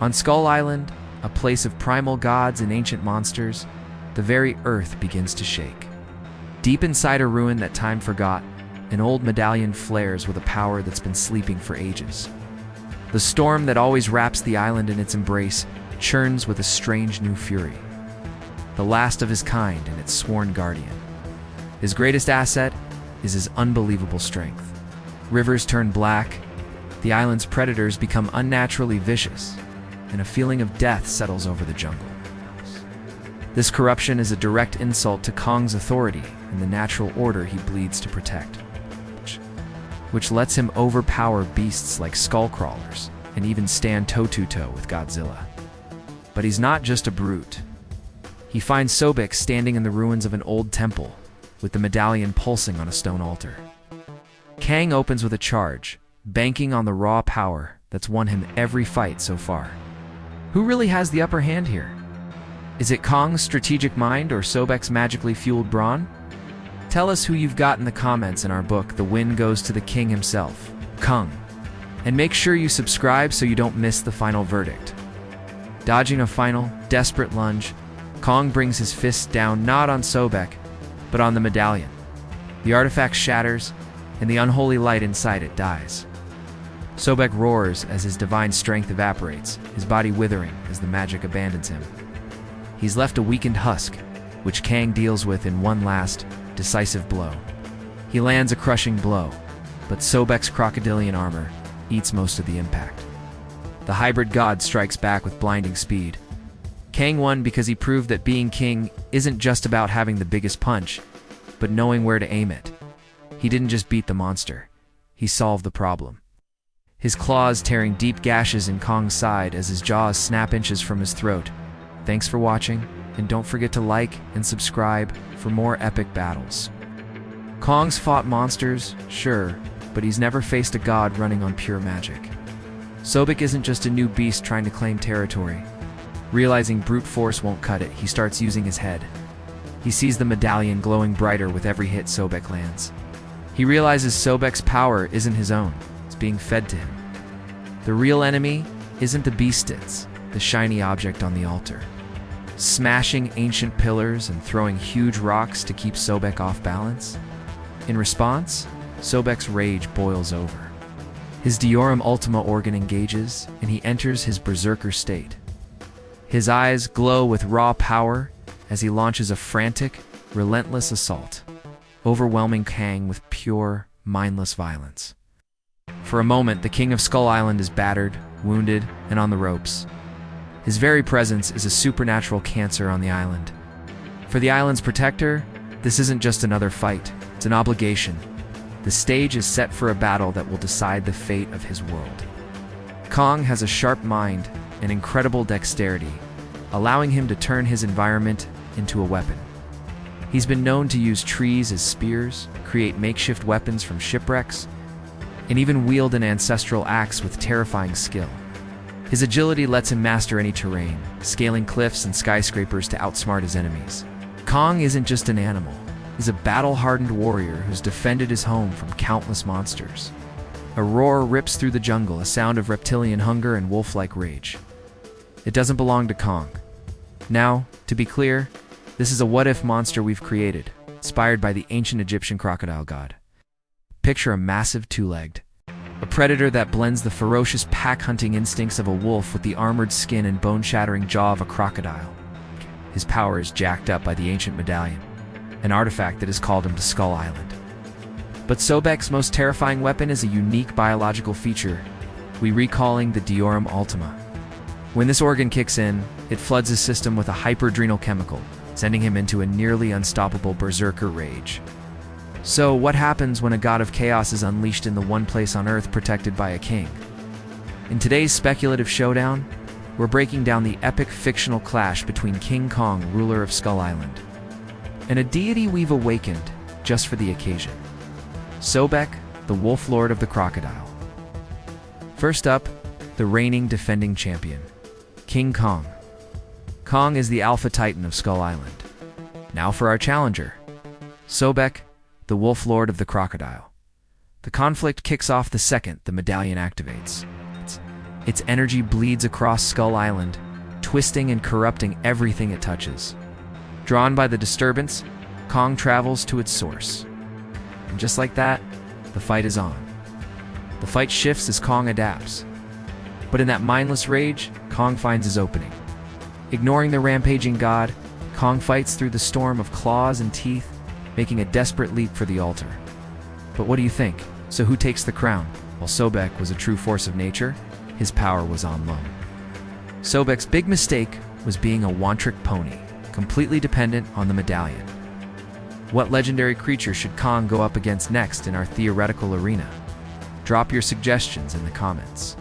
On Skull Island, a place of primal gods and ancient monsters, the very earth begins to shake. Deep inside a ruin that time forgot, an old medallion flares with a power that's been sleeping for ages. The storm that always wraps the island in its embrace churns with a strange new fury. The last of his kind and its sworn guardian. His greatest asset is his unbelievable strength. Rivers turn black, the island's predators become unnaturally vicious, and a feeling of death settles over the jungle. This corruption is a direct insult to Kong's authority and the natural order he bleeds to protect, which lets him overpower beasts like skull crawlers and even stand toe-to-toe with Godzilla. But he's not just a brute. He finds Sobek standing in the ruins of an old temple, with the medallion pulsing on a stone altar. Kang opens with a charge, banking on the raw power that's won him every fight so far. Who really has the upper hand here? Is it Kong's strategic mind or Sobek's magically fueled brawn? Tell us who you've got in the comments in our book, The Win Goes to the King himself, Kong. And make sure you subscribe so you don't miss the final verdict. Dodging a final, desperate lunge, Kong brings his fist down not on Sobek, but on the medallion. The artifact shatters, and the unholy light inside it dies. Sobek roars as his divine strength evaporates, his body withering as the magic abandons him. He's left a weakened husk, which Kang deals with in one last, decisive blow. He lands a crushing blow, but Sobek's crocodilian armor eats most of the impact. The hybrid god strikes back with blinding speed. Kang won because he proved that being king isn't just about having the biggest punch, but knowing where to aim it. He didn't just beat the monster, he solved the problem. His claws tearing deep gashes in Kong's side as his jaws snap inches from his throat. Thanks for watching, and don't forget to like and subscribe for more epic battles. Kong's fought monsters, sure, but he's never faced a god running on pure magic. Sobek isn't just a new beast trying to claim territory. Realizing brute force won't cut it, he starts using his head. He sees the medallion glowing brighter with every hit Sobek lands. He realizes Sobek's power isn't his own, it's being fed to him. The real enemy isn't the beastets, the shiny object on the altar, smashing ancient pillars and throwing huge rocks to keep Sobek off balance. In response, Sobek's rage boils over. His Diorum Ultima organ engages, and he enters his berserker state. His eyes glow with raw power as he launches a frantic, relentless assault, overwhelming Kang with pure, mindless violence. For a moment, the King of Skull Island is battered, wounded, and on the ropes. His very presence is a supernatural cancer on the island. For the island's protector, this isn't just another fight, it's an obligation. The stage is set for a battle that will decide the fate of his world. Kong has a sharp mind and incredible dexterity, allowing him to turn his environment into a weapon. He's been known to use trees as spears, create makeshift weapons from shipwrecks, and even wield an ancestral axe with terrifying skill. His agility lets him master any terrain, scaling cliffs and skyscrapers to outsmart his enemies. Kong isn't just an animal, he's a battle-hardened warrior who's defended his home from countless monsters. A roar rips through the jungle, a sound of reptilian hunger and wolf-like rage. It doesn't belong to Kong. Now, to be clear, this is a what-if monster we've created, inspired by the ancient Egyptian crocodile god. Picture a massive two-legged, a predator that blends the ferocious pack-hunting instincts of a wolf with the armored skin and bone-shattering jaw of a crocodile. His power is jacked up by the ancient medallion, an artifact that has called him to Skull Island. But Sobek's most terrifying weapon is a unique biological feature we recalling the Diorum Ultima. When this organ kicks in, it floods his system with a hyperadrenal chemical, sending him into a nearly unstoppable berserker rage. So, what happens when a god of chaos is unleashed in the one place on Earth protected by a king? In today's speculative showdown, we're breaking down the epic fictional clash between King Kong, ruler of Skull Island, and a deity we've awakened just for the occasion. Sobek, the Wolf Lord of the Crocodile. First up, the reigning defending champion, King Kong. Kong is the alpha titan of Skull Island. Now for our challenger, Sobek, the Wolf Lord of the Crocodile. The conflict kicks off the second the medallion activates. Its energy bleeds across Skull Island, twisting and corrupting everything it touches. Drawn by the disturbance, Kong travels to its source. And just like that, the fight is on. The fight shifts as Kong adapts. But in that mindless rage, Kong finds his opening. Ignoring the rampaging god, Kong fights through the storm of claws and teeth, making a desperate leap for the altar. But what do you think? So who takes the crown? While Sobek was a true force of nature, his power was on loan. Sobek's big mistake was being a one-trick pony, completely dependent on the medallion. What legendary creature should Kong go up against next in our theoretical arena? Drop your suggestions in the comments.